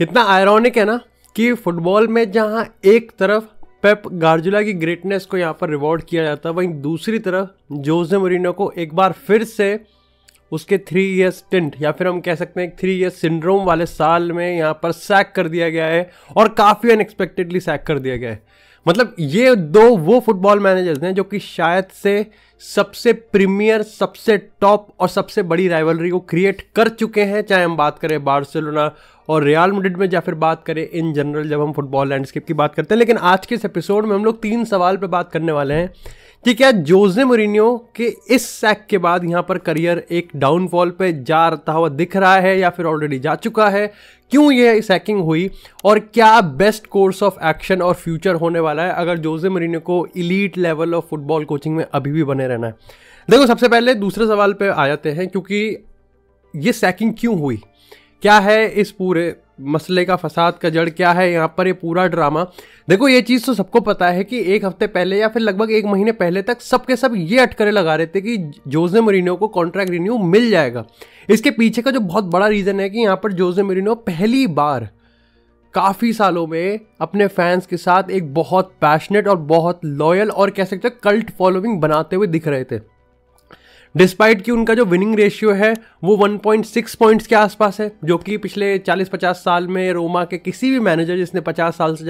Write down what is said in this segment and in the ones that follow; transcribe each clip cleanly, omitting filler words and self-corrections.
कितना आयरॉनिक है ना कि फुटबॉल में जहां एक तरफ पेप गार्डियोला की ग्रेटनेस को यहाँ पर रिवॉर्ड किया जाता है, वहीं दूसरी तरफ जोसे मोरिन्यो को एक बार फिर से उसके 3 ईयर स्टिंट या फिर हम कह सकते हैं 3 ईयर सिंड्रोम वाले साल में यहाँ पर सैक कर दिया गया है और काफ़ी अनएक्सपेक्टेडली सैक कर दिया गया है। मतलब ये दो वो फुटबॉल मैनेजर्स हैं जो कि शायद से सबसे प्रीमियर, सबसे टॉप और सबसे बड़ी राइवलरी को क्रिएट कर चुके हैं, चाहे हम बात करें बार्सिलोना और रियल मैड्रिड में या फिर बात करें इन जनरल जब हम फुटबॉल लैंडस्केप की बात करते हैं। लेकिन आज के इस एपिसोड में हम लोग 3 सवाल पे बात करने वाले हैं कि क्या जोसे मोरिन्यो के इस सैक के बाद यहाँ पर करियर एक डाउनफॉल पे जाता हुआ दिख रहा है या फिर ऑलरेडी जा चुका है, क्यों ये सैकिंग हुई और क्या बेस्ट कोर्स ऑफ एक्शन और फ्यूचर होने वाला है अगर जोसे मोरिन्यो को elite level of football coaching में अभी भी बने रहना है। देखो, सबसे पहले दूसरे सवाल पे आ जाते हैं, क्योंकि ये सैकिंग क्यों हुई, क्या है इस पूरे मसले का, फसाद का जड़ क्या है यहाँ पर, ये पूरा ड्रामा। देखो, ये चीज़ तो सबको पता है कि एक हफ्ते पहले या फिर लगभग 1 महीने पहले तक सबके सब ये अटकलें लगा रहे थे कि जोसे मोरिन्यो को कॉन्ट्रैक्ट रिन्यू मिल जाएगा। इसके पीछे का जो बहुत बड़ा रीज़न है कि यहाँ पर जोसे मोरिन्यो पहली बार काफ़ी सालों में अपने फैंस के साथ एक बहुत पैशनेट और बहुत लॉयल और कह सकते हैं कल्ट फॉलोइंग बनाते हुए दिख रहे थे। डिस्पाइट कि उनका जो विनिंग रेशियो है वो 1.6 पॉइंट्स के आसपास है, जो कि पिछले 40-50 साल में रोमा के किसी भी मैनेजर जिसने 50 गेम्स से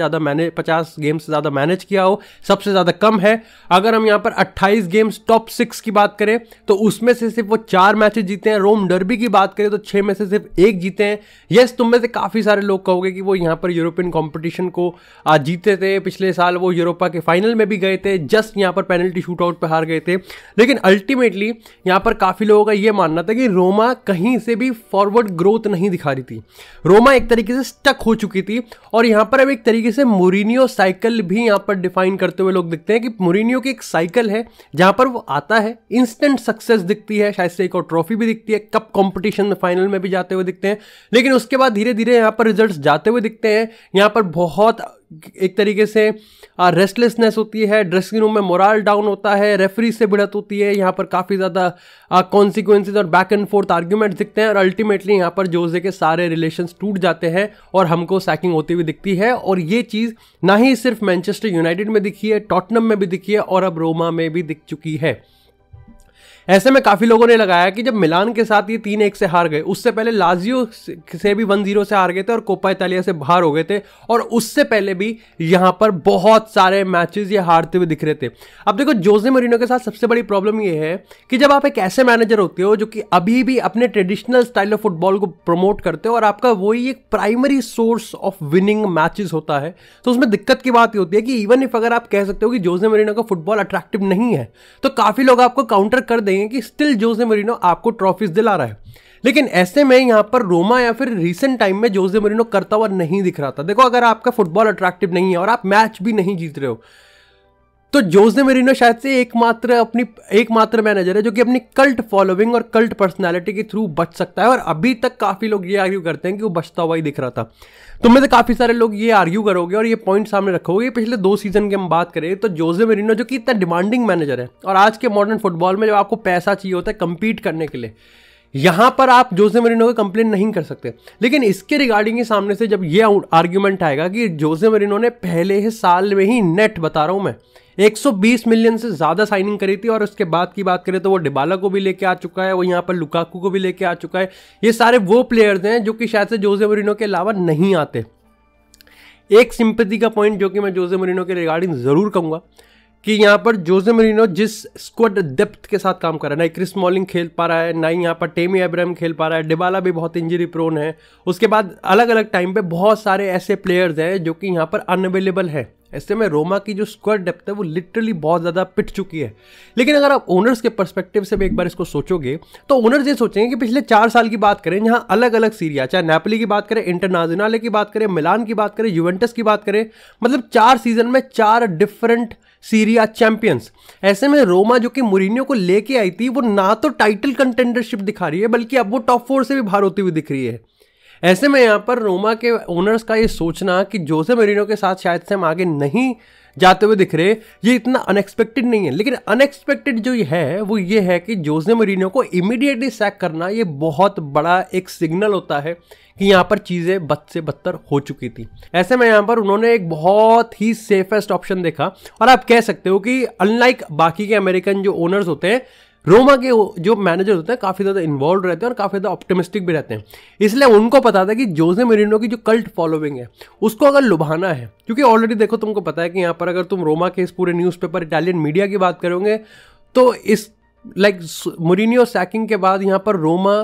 ज़्यादा मैनेज किया हो सबसे ज़्यादा कम है। अगर हम यहाँ पर 28 गेम्स टॉप 6 की बात करें तो उसमें से सिर्फ वो 4 मैचेस जीते हैं। रोम डर्बी की बात करें तो 6 में से सिर्फ 1 जीते हैं। यस, तुम में से काफ़ी सारे लोग कहोगे कि वो यहाँ पर यूरोपियन कॉम्पिटिशन को जीते थे, पिछले साल वो यूरोपा के फाइनल में भी गए थे, जस्ट यहाँ पर पेनल्टी शूट आउट पर हार गए थे। लेकिन अल्टीमेटली यहाँ पर काफ़ी लोगों का ये मानना था कि रोमा कहीं से भी फॉरवर्ड ग्रोथ नहीं दिखा रही थी, रोमा एक तरीके से स्टक हो चुकी थी। और यहाँ पर अब एक तरीके से मोरिन्यो साइकिल भी यहाँ पर डिफाइन करते हुए लोग दिखते हैं कि मोरिन्यो की एक साइकिल है जहाँ पर वो आता है, इंस्टेंट सक्सेस दिखती है, शायद से एक और ट्रॉफी भी दिखती है, कप कॉम्पिटिशन में फाइनल में भी जाते हुए दिखते हैं, लेकिन उसके बाद धीरे धीरे यहाँ पर रिजल्ट्स जाते हुए दिखते हैं। यहाँ पर बहुत एक तरीके से रेस्टलेसनेस होती है, ड्रेसिंग रूम में मोरल डाउन होता है, रेफरी से भिड़त होती है, यहाँ पर काफ़ी ज़्यादा कॉन्सिक्वेंसेज और बैक एंड फोर्थ आर्ग्यूमेंट दिखते हैं और अल्टीमेटली यहाँ पर जोसे के सारे रिलेशंस टूट जाते हैं और हमको सैकिंग होती हुई दिखती है। और ये चीज़ ना ही सिर्फ मैनचेस्टर यूनाइटेड में दिखी है, टॉटनम में भी दिखी है और अब रोमा में भी दिख चुकी है। ऐसे में काफ़ी लोगों ने लगाया कि जब मिलान के साथ ये 3-1 से हार गए, उससे पहले लाजियो से भी 1-0 से हार गए थे और कोपा इतालिया से बाहर हो गए थे, और उससे पहले भी यहाँ पर बहुत सारे मैचेस ये हारते हुए दिख रहे थे। अब देखो, जोसे मोरिन्यो के साथ सबसे बड़ी प्रॉब्लम ये है कि जब आप एक ऐसे मैनेजर होते हो जो कि अभी भी अपने ट्रेडिशनल स्टाइल ऑफ फुटबॉल को प्रमोट करते हो और आपका वही एक primary source of winning matches होता है, तो उसमें दिक्कत की बात ये होती है कि इवन इफ अगर आप कह सकते हो कि जोसे मोरिन्यो का फुटबॉल अट्रैक्टिव नहीं है, तो काफ़ी लोग आपको काउंटर कर देंगे कि स्टिल जोसे मोरिन्यो आपको ट्रॉफीज दिला रहा है। लेकिन ऐसे में यहां पर रोमा या फिर रीसेंट टाइम में जोसे मोरिन्यो करता हुआ नहीं दिख रहा था। देखो, अगर आपका फुटबॉल अट्रैक्टिव नहीं है और आप मैच भी नहीं जीत रहे हो, तो जोसे मोरिन्यो शायद से एकमात्र मैनेजर है जो कि अपनी कल्ट फॉलोइंग और कल्ट पर्सनालिटी के थ्रू बच सकता है। और अभी तक काफी लोग ये आर्ग्यू करते हैं कि वो बचता हुआ ही दिख रहा था। तुम में से काफी सारे लोग ये आर्ग्यू करोगे और ये पॉइंट सामने रखोगे, पिछले 2 सीजन की हम बात करें तो जोसे मोरिन्यो जो कि इतना डिमांडिंग मैनेजर है, और आज के मॉडर्न फुटबॉल में जब आपको पैसा चाहिए होता है कंपीट करने के लिए, यहां पर आप जोसे मोरिन्यो को कंप्लेन नहीं कर सकते। लेकिन इसके रिगार्डिंग ही सामने से जब ये आर्ग्यूमेंट आएगा कि जोसे मोरिन्यो ने पहले ही साल में ही नेट, बता रहा हूं मैं, 120 मिलियन से ज़्यादा साइनिंग करी थी, और उसके बाद की बात करें तो वो डिबाला को भी लेके आ चुका है, वो यहाँ पर लुकाकू को भी लेके आ चुका है। ये सारे वो प्लेयर्स हैं जो कि शायद से जोसे मोरिन्यो के अलावा नहीं आते। एक सिंपैथी का पॉइंट जो कि मैं जोसे मोरिन्यो के रिगार्डिंग ज़रूर कहूँगा कि यहाँ पर जोसे मोरिन्यो जिस स्क्वाड डेप्थ के साथ काम कर रहा है, ना क्रिस स्मॉलिंग खेल पा रहा है, ना ही यहाँ पर टेमी एब्राहम खेल पा रहा है, डिबाला भी बहुत इंजरी प्रोन है, उसके बाद अलग अलग टाइम पे बहुत सारे ऐसे प्लेयर्स हैं जो कि यहाँ पर अनअवेलेबल है। ऐसे में रोमा की जो स्क्वाड डेप्थ है वो लिटरली बहुत ज़्यादा पिट चुकी है। लेकिन अगर आप ओनर्स के पर्सपेक्टिव से भी एक बार इसको सोचोगे तो ओनर्स ये सोचेंगे कि पिछले 4 साल की बात करें, जहाँ अलग अलग सीरिया, चाहे नेपोली की बात करें, इंटरनेशनल की बात करें, मिलान की बात करें, यूवेंटस की बात करें, मतलब 4 सीजन में 4 डिफरेंट सीरिया चैंपियंस। ऐसे में रोमा जो कि मोरिन्यो को लेके आई थी, वो ना तो टाइटल कंटेंडरशिप दिखा रही है, बल्कि अब वो टॉप 4 से भी बाहर होती हुई दिख रही है। ऐसे में यहाँ पर रोमा के ओनर्स का ये सोचना कि जोसे मरीनो के साथ शायद से हम आगे नहीं जाते हुए दिख रहे, ये इतना अनएक्सपेक्टेड नहीं है। लेकिन अनएक्सपेक्टेड जो ये है वो ये है कि जोसे मरीनो को इमीडिएटली सैक करना ये बहुत बड़ा एक सिग्नल होता है कि यहाँ पर चीज़ें बद से बदतर हो चुकी थी। ऐसे में यहाँ पर उन्होंने एक बहुत ही सेफेस्ट ऑप्शन देखा, और आप कह सकते हो कि अनलाइक बाकी के अमेरिकन जो ओनर्स होते हैं, रोमा के जो मैनेजर होते हैं काफ़ी ज़्यादा इन्वॉल्व रहते हैं और काफ़ी ज़्यादा ऑप्टिमिस्टिक भी रहते हैं। इसलिए उनको पता था कि जोसे मरीनो की जो कल्ट फॉलोइंग है उसको अगर लुभाना है, क्योंकि ऑलरेडी देखो तुमको पता है कि यहाँ पर अगर तुम रोमा के इस पूरे न्यूज़पेपर इटालियन मीडिया की बात करोगे तो इस मरीनियो सैकिंग के बाद यहाँ पर रोमा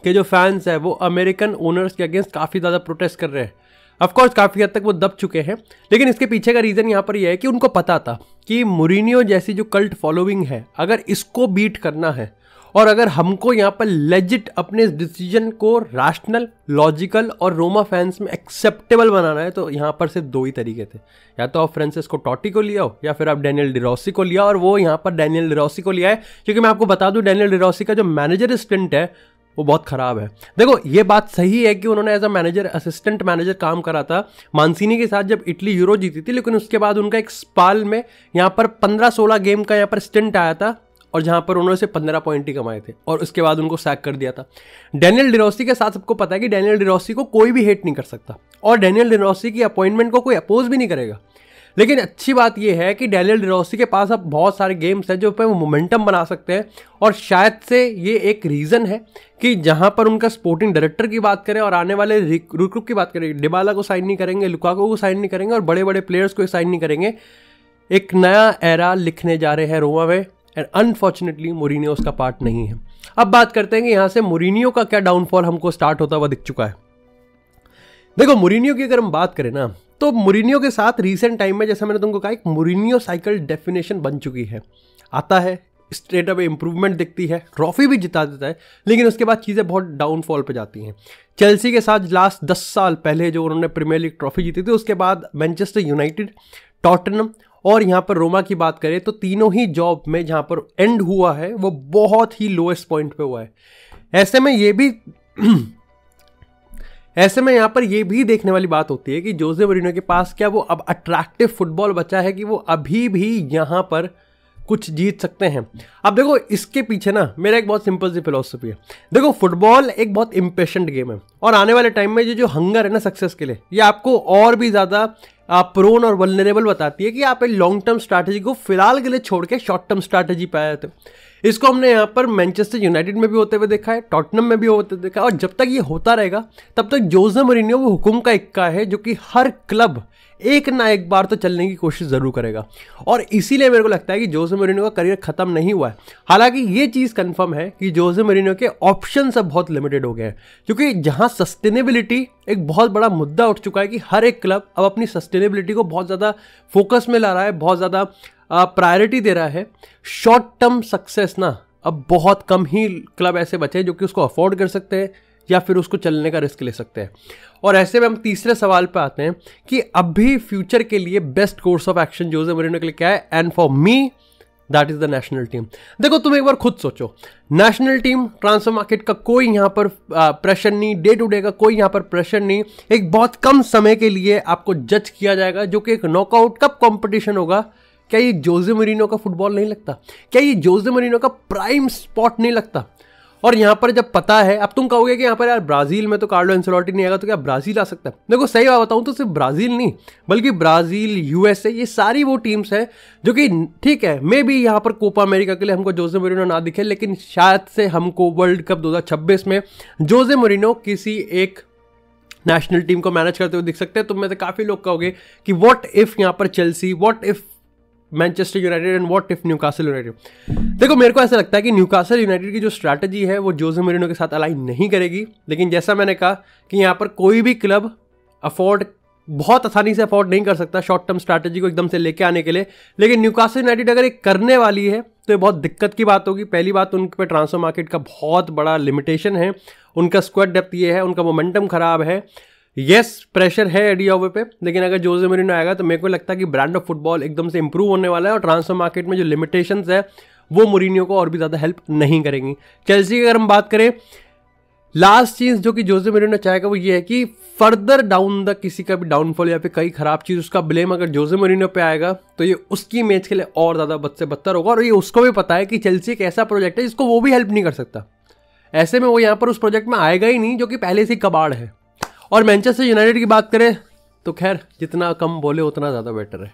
के जो फैंस है वो अमेरिकन ओनर्स के अगेंस्ट काफ़ी ज़्यादा प्रोटेस्ट कर रहे हैं। ऑफकोर्स काफ़ी हद तक वो दब चुके हैं, लेकिन इसके पीछे का रीज़न यहाँ पर यह है कि उनको पता था कि मूरिनियो जैसी जो कल्ट फॉलोइंग है, अगर इसको बीट करना है और अगर हमको यहाँ पर लेजिट अपने डिसीजन को रैशनल, लॉजिकल और रोमा फैंस में एक्सेप्टेबल बनाना है, तो यहाँ पर सिर्फ दो ही तरीके थे। या तो आप फ्रांसिस्को टॉटी को लिया हो या फिर आप डैनियल डिरोसी को लिया, और वो यहाँ पर डैनियल डिरोसी को लिया है, क्योंकि मैं आपको बता दूँ डैनियल डिरोसी का जो मैनेजर स्टिंट है वो बहुत ख़राब है। देखो ये बात सही है कि उन्होंने as a manager, assistant manager काम करा था मानसीनी के साथ जब इटली यूरो जीती थी, लेकिन उसके बाद उनका एक स्पाल में यहाँ पर 15-16 गेम का यहाँ पर स्टिंट आया था, और जहाँ पर उन्होंने से 15 पॉइंट ही कमाए थे, और उसके बाद उनको सैक कर दिया था। डैनियल डिरोसी के साथ सबको पता है कि डैनियल डिरोसी को कोई भी हेट नहीं कर सकता, और डैनियल डिरोसी की अपॉइंटमेंट को कोई अपोज भी नहीं करेगा। लेकिन अच्छी बात यह है कि डैनियल डिरोसी के पास अब बहुत सारे गेम्स हैं जो पे वो मोमेंटम बना सकते हैं, और शायद से ये एक रीज़न है कि जहां पर उनका स्पोर्टिंग डायरेक्टर की बात करें और आने वाले रिक्रूट की बात करें, डिबाला को साइन नहीं करेंगे, लुकाको को साइन नहीं करेंगे और बड़े बड़े प्लेयर्स को साइन नहीं करेंगे। एक नया एरा लिखने जा रहे हैं रोमा में, एंड अनफॉर्चुनेटली मूरिनियो उसका पार्ट नहीं है। अब बात करते हैं कि यहाँ से मूरिनियो का क्या डाउनफॉल हमको स्टार्ट होता हुआ दिख चुका है। देखो मूरिनियो की अगर हम बात करें ना, तो मूरिनियो के साथ रीसेंट टाइम में, जैसा मैंने तुमको कहा, एक मूरिनियो साइकिल डेफिनेशन बन चुकी है। आता है, स्ट्रेट अवे इंप्रूवमेंट दिखती है, ट्रॉफी भी जिता देता है, लेकिन उसके बाद चीज़ें बहुत डाउनफॉल पे जाती हैं। चेल्सी के साथ लास्ट 10 साल पहले जो उन्होंने प्रीमियर लीग ट्रॉफी जीती थी, उसके बाद मैनचेस्टर यूनाइटेड, टॉटनम और यहाँ पर रोमा की बात करें तो तीनों ही जॉब में जहाँ पर एंड हुआ है वो बहुत ही लोएस्ट पॉइंट पे हुआ है। ऐसे में यहाँ पर ये भी देखने वाली बात होती है कि जोसे मरीनो के पास क्या वो अब अट्रैक्टिव फुटबॉल बचा है कि वो अभी भी यहाँ पर कुछ जीत सकते हैं। अब देखो इसके पीछे ना मेरा एक बहुत सिंपल सी फिलॉसफी है। देखो फुटबॉल एक बहुत इम्पेशेंट गेम है, और आने वाले टाइम में ये जो हंगर है ना सक्सेस के लिए, ये आपको और भी ज़्यादा प्रोन और वल्नरेबल बताती है कि आप एक लॉन्ग टर्म स्ट्रैटेजी को फिलहाल के लिए छोड़ के शॉर्ट टर्म स्ट्रैटेजी पे आए थे। इसको हमने यहाँ पर मैनचेस्टर यूनाइटेड में भी होते हुए देखा है, टॉटनम में भी होते देखा है, और जब तक ये होता रहेगा तब तक जोसे मरीनो वो हुकुम का इक्का है जो कि हर क्लब एक ना एक बार तो चलने की कोशिश जरूर करेगा। और इसीलिए मेरे को लगता है कि जोसे मरीनो का करियर खत्म नहीं हुआ है। हालांकि ये चीज़ कंफर्म है कि जोसे मरीनो के ऑप्शंस अब बहुत लिमिटेड हो गए हैं, क्योंकि जहां सस्टेनेबिलिटी एक बहुत बड़ा मुद्दा उठ चुका है कि हर एक क्लब अब अपनी सस्टेनेबिलिटी को बहुत ज़्यादा फोकस में ला रहा है, बहुत ज़्यादा प्रायोरिटी दे रहा है। शॉर्ट टर्म सक्सेस ना अब बहुत कम ही क्लब ऐसे बचे जो कि उसको अफोर्ड कर सकते हैं या फिर उसको चलने का रिस्क ले सकते हैं। और ऐसे में हम तीसरे सवाल पे आते हैं कि अभी फ्यूचर के लिए best course of action Jose Merino के लिए क्या है, and for me that is the national team. देखो तुम एक बार खुद सोचो, नेशनल टीम ट्रांसफर मार्केट का कोई यहाँ पर प्रेशर नहीं, डे टू डे का कोई यहाँ पर प्रेशर नहीं, एक बहुत कम समय के लिए आपको जज किया जाएगा जो कि एक नॉकआउट कप कॉम्पिटिशन होगा। क्या ये जोसे मरीनो का फुटबॉल नहीं लगता? क्या ये जोसे मरीनो का प्राइम स्पॉट नहीं लगता? और यहाँ पर जब पता है, अब तुम कहोगे कि यहाँ पर यार ब्राजील में तो कार्लो एंसेलोटी नहीं आएगा, तो क्या ब्राजील आ सकता है? देखो सही बात बताऊँ तो सिर्फ ब्राजील नहीं, बल्कि ब्राजील, यूएसए, ये सारी वो टीम्स हैं जो कि ठीक है मे बी यहाँ पर कोपा अमेरिका के लिए हमको जोसे मरीनो ना दिखे, लेकिन शायद से हमको वर्ल्ड कप 2026 में जोसे मरीनो किसी एक नेशनल टीम को मैनेज करते हुए दिख सकते हैं। तुम में से काफ़ी लोग कहोगे कि व्हाट इफ यहाँ पर Chelsea, what if Manchester United and what if Newcastle United. देखो मेरे को ऐसा लगता है कि न्यूकासल यूनाइटेड की जो स्ट्रैटेजी है वो जोसे मरीनो के साथ अलाइन नहीं करेगी, लेकिन जैसा मैंने कहा कि यहाँ पर कोई भी क्लब बहुत आसानी से अफोर्ड नहीं कर सकता शॉर्ट टर्म स्ट्रैटेजी को एकदम से लेके आने के लिए। लेकिन न्यूकासल यूनाइटेड अगर एक करने वाली है तो ये बहुत दिक्कत की बात होगी। पहली बात, उनके पे ट्रांसफर मार्केट का बहुत बड़ा लिमिटेशन है, उनका स्क्वाड डेप्थ ये है, उनका मोमेंटम खराब है। यस प्रेशर है एडी ओवे पे, लेकिन अगर जोसे मरीनो आएगा तो मेरे को लगता है कि ब्रांड ऑफ फुटबॉल एकदम से इंप्रूव होने वाला है, और ट्रांसफर मार्केट में जो लिमिटेशंस है वो मरीनो को और भी ज़्यादा हेल्प नहीं करेंगी। चेल्सी की अगर हम बात करें, लास्ट चीज जो कि जोसे मोरिन्यो चाहेगा वो ये है कि फर्दर डाउन द किसी का भी डाउनफॉल या फिर कई खराब चीज उसका ब्लेम अगर जोसे मोरिन्यो पे आएगा तो ये उसकी मैच के लिए और ज्यादा बद से बदतर होगा। और ये उसको भी पता है कि चेल्सी एक ऐसा प्रोजेक्ट है जिसको वो भी हेल्प नहीं कर सकता, ऐसे में वो यहाँ पर उस प्रोजेक्ट में आएगा ही नहीं जो कि पहले से ही कबाड़ है। और मैनचेस्टर यूनाइटेड की बात करें तो खैर जितना कम बोले उतना ज़्यादा बेटर है।